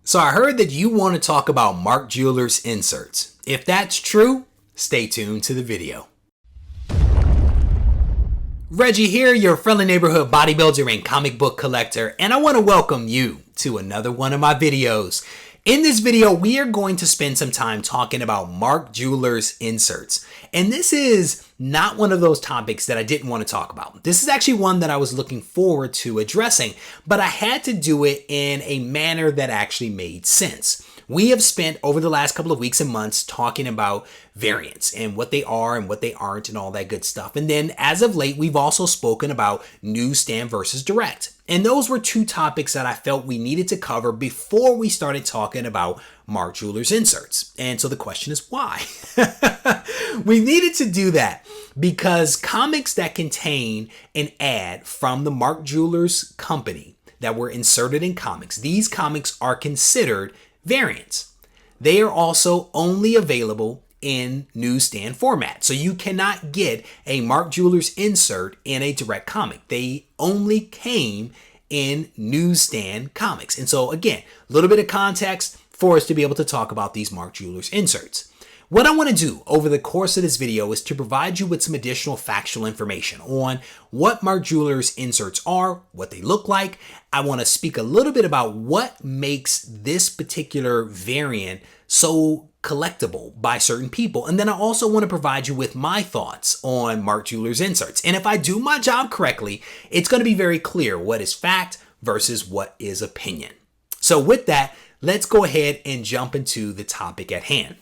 So I heard that you want to talk about Mark Jewelers inserts. If that's true, stay tuned to the video. Reggie here, your friendly neighborhood bodybuilder and comic book collector, and I want to welcome you to another one of my videos. In this video, we are going to spend some time talking about Mark Jewelers inserts. And this is not one of those topics that I didn't want to talk about. This is actually one that I was looking forward to addressing, but I had to do it in a manner that actually made sense. We have spent over the last couple of weeks and months talking about variants and what they are and what they aren't and all that good stuff. And then as of late, we've also spoken about newsstand versus direct. And those were two topics that I felt we needed to cover before we started talking about Mark Jewelers inserts. And so the question is why? We needed to do that because comics that contain an ad from the Mark Jewelers company that were inserted in comics, these comics are considered variants. They are also only available in newsstand format. So you cannot get a Mark Jewelers insert in a direct comic. They only came in newsstand comics. And so again, a little bit of context for us to be able to talk about these Mark Jewelers inserts. What I want to do over the course of this video is to provide you with some additional factual information on what Mark Jewelers inserts are, what they look like. I want to speak a little bit about what makes this particular variant so collectible by certain people. And then I also want to provide you with my thoughts on Mark Jewelers inserts. And if I do my job correctly, it's going to be very clear what is fact versus what is opinion. So with that, let's go ahead and jump into the topic at hand.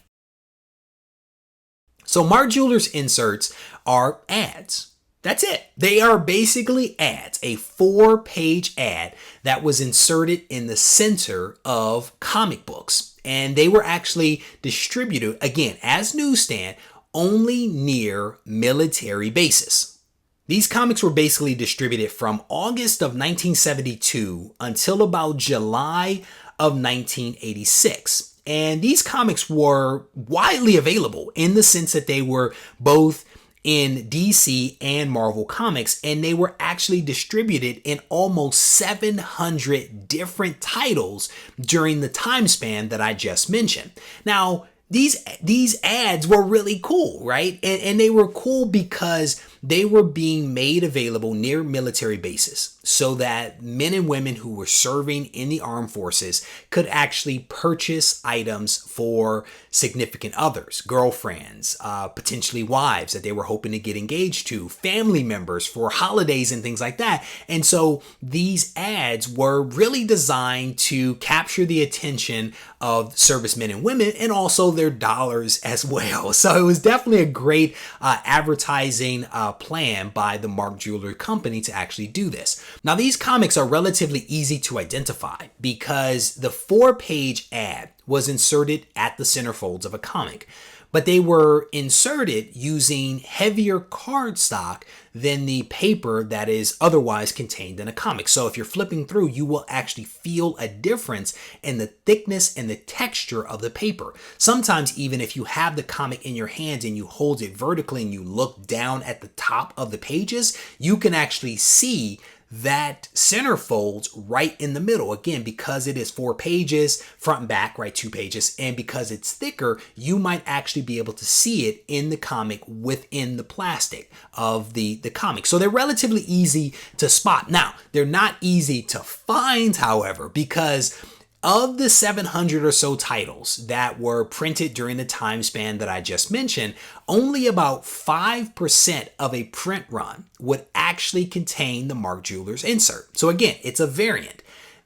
So Mark Jewelers inserts are ads. That's it. They are basically ads, a 4-page ad that was inserted in the center of comic books. And they were actually distributed, again, as newsstand, only near military bases. These comics were basically distributed from August of 1972 until about July of 1986. And these comics were widely available in the sense that they were both in DC and Marvel Comics, and they were actually distributed in almost 700 different titles during the time span that I just mentioned. Now, these ads were really cool, right? And they were cool because they were being made available near military bases so that men and women who were serving in the armed forces could actually purchase items for significant others, girlfriends, potentially wives that they were hoping to get engaged to, family members for holidays and things like that. And so these ads were really designed to capture the attention of servicemen and women and also their dollars as well. So it was definitely a great advertising plan by the Mark Jewelers company to actually do this. Now, these comics are relatively easy to identify because the 4-page ad was inserted at the centerfolds of a comic, but they were inserted using heavier cardstock than the paper that is otherwise contained in a comic. So if you're flipping through, you will actually feel a difference in the thickness and the texture of the paper. Sometimes even if you have the comic in your hands and you hold it vertically and you look down at the top of the pages, you can actually see that centerfolds right in the middle. Again, because it is 4 pages, front and back, right, 2 pages, and because it's thicker, you might actually be able to see it in the comic within the plastic of the comic. So they're relatively easy to spot. Now, they're not easy to find, however, because of the 700 or so titles that were printed during the time span that I just mentioned, only about 5% of a print run would actually contain the Mark Jewelers insert. So again, it's a variant.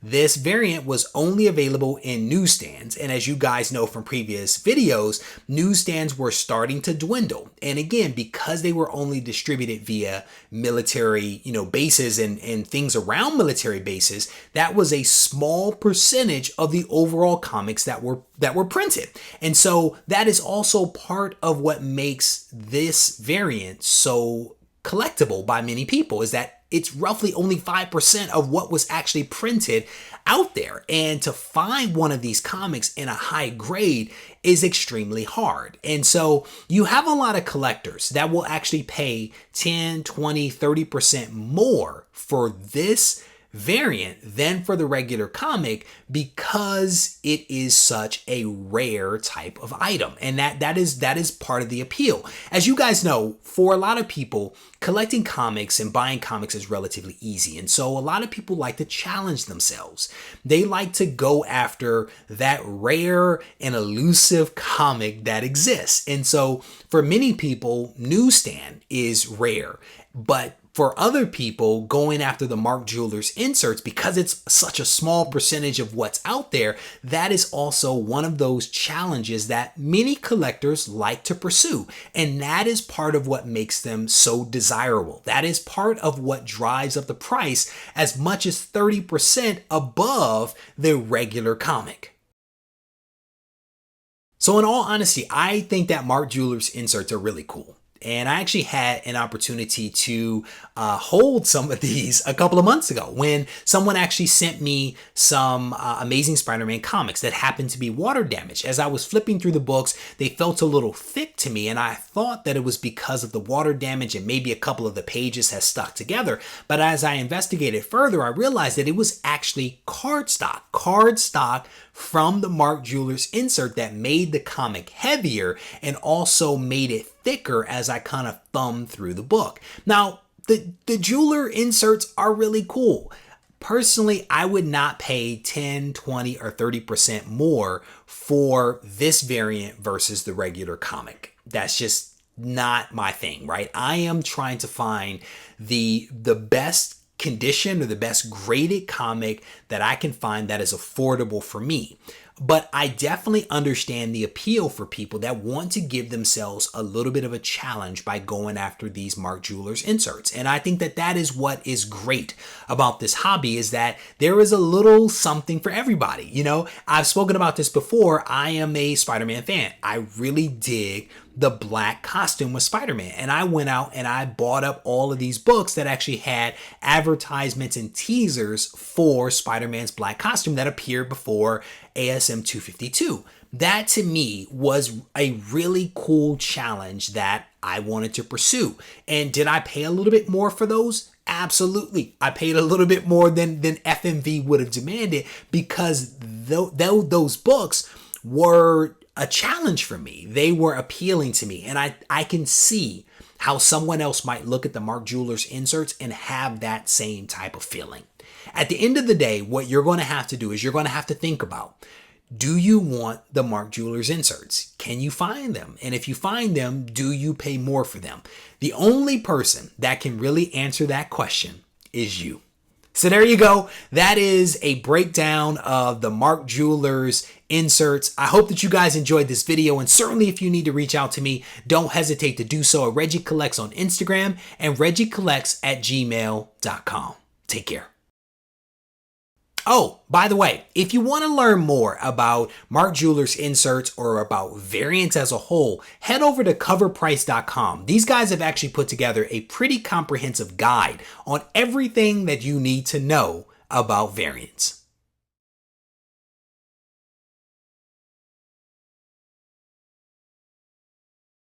This variant was only available in newsstands, and as you guys know from previous videos, newsstands were starting to dwindle. And again, because they were only distributed via military, bases and things around military bases, that was a small percentage of the overall comics that were printed. And so that is also part of what makes this variant so collectible by many people, is that it's roughly only 5% of what was actually printed out there. And to find one of these comics in a high grade is extremely hard. And so you have a lot of collectors that will actually pay 10, 20, 30% more for this variant than for the regular comic because it is such a rare type of item. And that is part of the appeal. As you guys know, for a lot of people, collecting comics and buying comics is relatively easy. And so a lot of people like to challenge themselves. They like to go after that rare and elusive comic that exists. And so for many people, newsstand is rare. But for other people, going after the Mark Jewelers inserts, because it's such a small percentage of what's out there, that is also one of those challenges that many collectors like to pursue. And that is part of what makes them so desirable. That is part of what drives up the price as much as 30% above the regular comic. So in all honesty, I think that Mark Jewelers inserts are really cool. And I actually had an opportunity to hold some of these a couple of months ago when someone actually sent me some Amazing Spider-Man comics that happened to be water damaged. As I was flipping through the books, they felt a little thick to me, and I thought that it was because of the water damage and maybe a couple of the pages has stuck together. But as I investigated further, I realized that it was actually cardstock from the Mark Jewelers insert that made the comic heavier and also made it thicker as I kind of thumbed through the book. Now, the jeweler inserts are really cool. Personally, I would not pay 10, 20, or 30% more for this variant versus the regular comic. That's just not my thing, right? I am trying to find the best condition or the best graded comic that I can find that is affordable for me. But I definitely understand the appeal for people that want to give themselves a little bit of a challenge by going after these Mark Jewelers inserts. And I think that that is what is great about this hobby, is that there is a little something for everybody. You know, I've spoken about this before. I am a Spider-Man fan. I really dig the black costume with Spider-Man. And I went out and I bought up all of these books that actually had advertisements and teasers for Spider-Man's black costume that appeared before ASM 252. That to me was a really cool challenge that I wanted to pursue. And did I pay a little bit more for those? Absolutely. I paid a little bit more than FMV would have demanded, because those books were a challenge for me. They were appealing to me. And I can see how someone else might look at the Mark Jewelers inserts and have that same type of feeling. At the end of the day, what you're going to have to do is you're going to have to think about, do you want the Mark Jewelers inserts? Can you find them? And if you find them, do you pay more for them? The only person that can really answer that question is you. So there you go. That is a breakdown of the Mark Jewelers inserts. I hope that you guys enjoyed this video, and certainly if you need to reach out to me, don't hesitate to do so at Regie Collects on Instagram and regiecollects@gmail.com. Take care. Oh, by the way, if you want to learn more about Mark Jewelers inserts or about variants as a whole, head over to coverprice.com. These guys have actually put together a pretty comprehensive guide on everything that you need to know about variants.